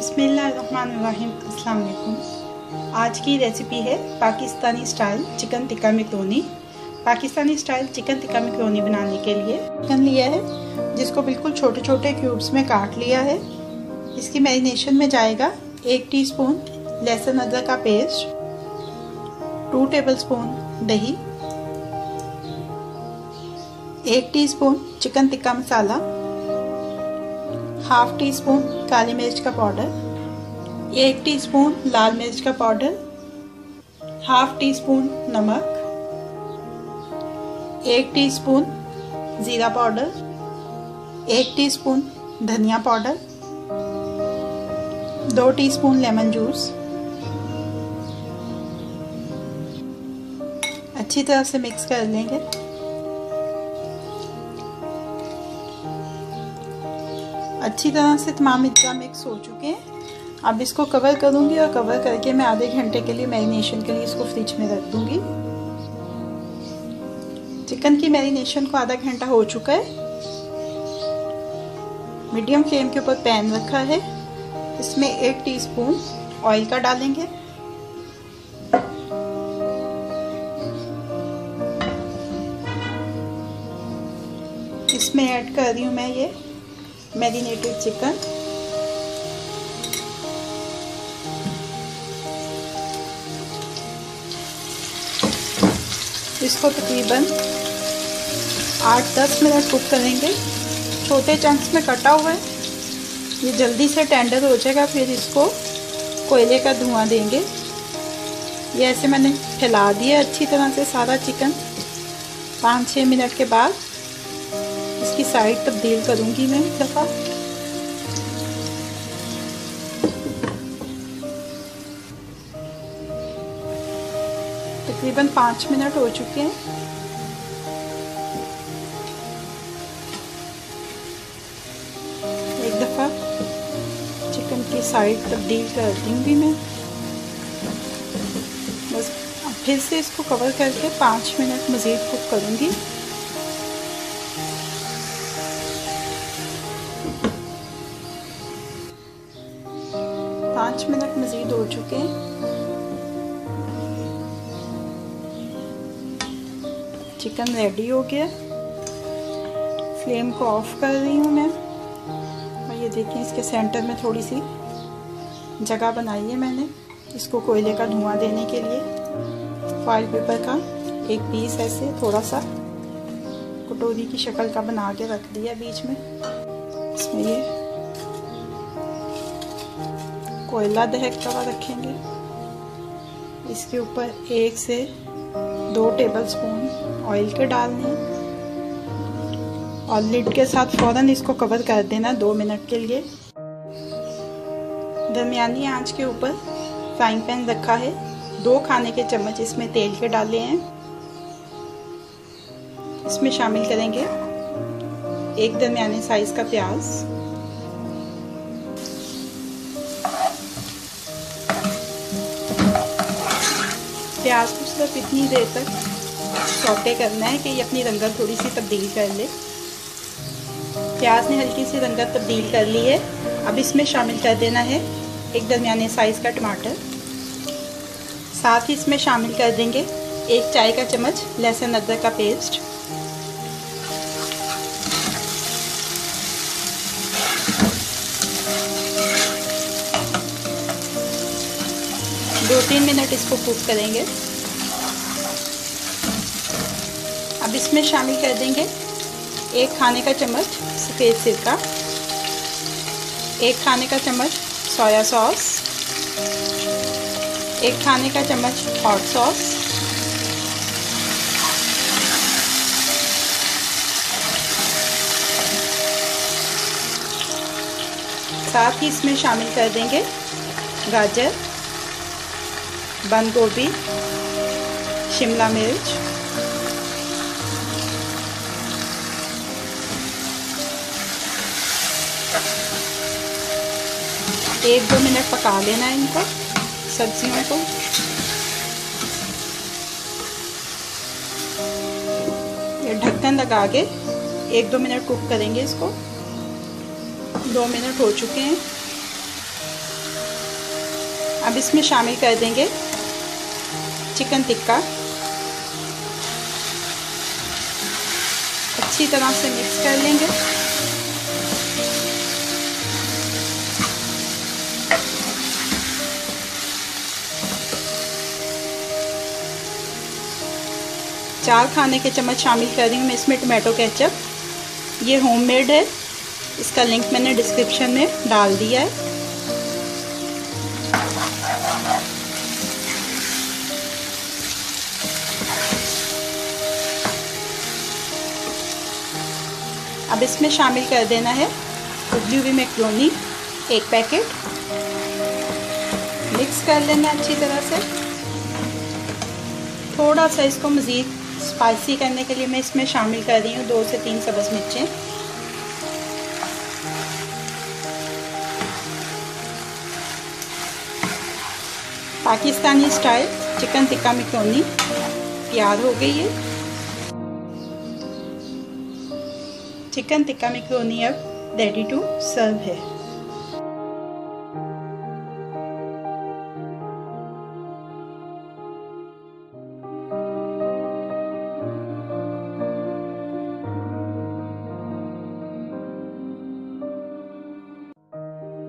बिस्मिल्लाहिर्रहमानिर्रहीम। अस्सलाम वालेकुम। आज की रेसिपी है Pakistani style chicken tikka macaroni. Pakistani style chicken tikka macaroni बनाने के लिए चिकन लिया है, जिसको बिल्कुल छोटे छोटे क्यूब्स में काट लिया है। इसकी मैरिनेशन में जाएगा 1 टीस्पून लहसुन अदरक का पेस्ट, 2 टेबलस्पून दही, 1 teaspoon chicken tikka masala, half tea spoon काली मिर्च का पाउडर, 1 टीस्पून लाल मिर्च का पाउडर, हाफ टी स्पून नमक, 1 टीस्पून जीरा पाउडर, 1 टीस्पून धनिया पाउडर, 2 टीस्पून लेमन जूस। अच्छी तरह से मिक्स कर लेंगे। अच्छी तरह से तमाम अज्जा मिक्स हो चुके हैं। अब इसको कवर करूंगी और कवर करके मैं आधे घंटे के लिए मैरिनेशन के लिए इसको फ्रिज में रख दूंगी। चिकन की मैरिनेशन को आधा घंटा हो चुका है। मीडियम फ्लेम के ऊपर पैन रखा है। इसमें 1 टीस्पून ऑयल का डालेंगे। इसमें ऐड कर रही हूँ मैं ये मैरिनेटेड चिकन। इसको तकरीबन 8-10 मिनट कुक करेंगे। छोटे चंक्स में कटा हुआ है, ये जल्दी से टेंडर हो जाएगा। फिर इसको कोयले का धुआं देंगे। ये ऐसे मैंने फैला दिया अच्छी तरह से सारा चिकन। 5-6 मिनट के बाद इसकी साइड तब्दील करूंगी मैं एक दफ़ा। तकरीबन 5 मिनट हो चुके हैं। एक दफ़ा चिकन की साइड तब्दील कर दूंगी मैं। बस फिर से इसको कवर करके 5 मिनट मज़ीद कुक करूंगी। 5 मिनट मज़ीद हो चुके हैं। चिकन रेडी हो गया। फ्लेम को ऑफ कर रही हूँ मैं। और ये देखें, इसके सेंटर में थोड़ी सी जगह बनाई है मैंने इसको कोयले का धुआं देने के लिए। फॉइल पेपर का एक पीस ऐसे थोड़ा सा कटोरी की शक्ल का बना के रख दिया बीच में। इसमें ये कोयला दहकता हुआ रखेंगे। इसके ऊपर 1 से 2 टेबलस्पून ऑयल के डालने और लिड के साथ फ़ौरन इसको कवर कर देना 2 मिनट के लिए। दरमियानी आंच के ऊपर फ्राइंग पैन रखा है। 2 खाने के चम्मच इसमें तेल के डाले हैं। इसमें शामिल करेंगे 1 दरमियाने साइज का प्याज, प्याज को सिर्फ इतनी देर तक सौटे करना है कि ये अपनी रंगत थोड़ी सी तब्दील कर ले। प्याज ने हल्की सी रंगत तब्दील कर ली है। अब इसमें शामिल कर देना है 1 दरमियाने साइज़ का टमाटर। साथ ही इसमें शामिल कर देंगे 1 चाय का चम्मच लहसुन अदरक का पेस्ट। दो 3 मिनट इसको कुक करेंगे। अब इसमें शामिल कर देंगे 1 खाने का चम्मच सफ़ेद सिरका, 1 खाने का चम्मच सोया सॉस, 1 खाने का चम्मच हॉट सॉस, साथ ही इसमें शामिल कर देंगे गाजर, बंद गोभी, शिमला मिर्च, एक 2 मिनट पका लेना है इनको सब्जियों को। ये ढक्कन लगा के 1-2 मिनट कुक करेंगे इसको। 2 मिनट हो चुके हैं। अब इसमें शामिल कर देंगे चिकन टिक्का। अच्छी तरह से मिक्स कर लेंगे। चार खाने के चम्मच शामिल कर रही हूँ मैं इसमें टोमेटो केचप। ये होममेड है, इसका लिंक मैंने डिस्क्रिप्शन में डाल दिया है। अब इसमें शामिल कर देना है उबली हुई मैक्रोनी 1 पैकेट। मिक्स कर लेना अच्छी तरह से। थोड़ा सा इसको मज़ीद स्पाइसी करने के लिए मैं इसमें शामिल कर रही हूँ 2 से 3 सब्ज़ मिर्चें। Pakistani style chicken tikka macaroni तैयार हो गई है। चिकन टिक्का मैक्रोनी अब रेडी टू सर्व है।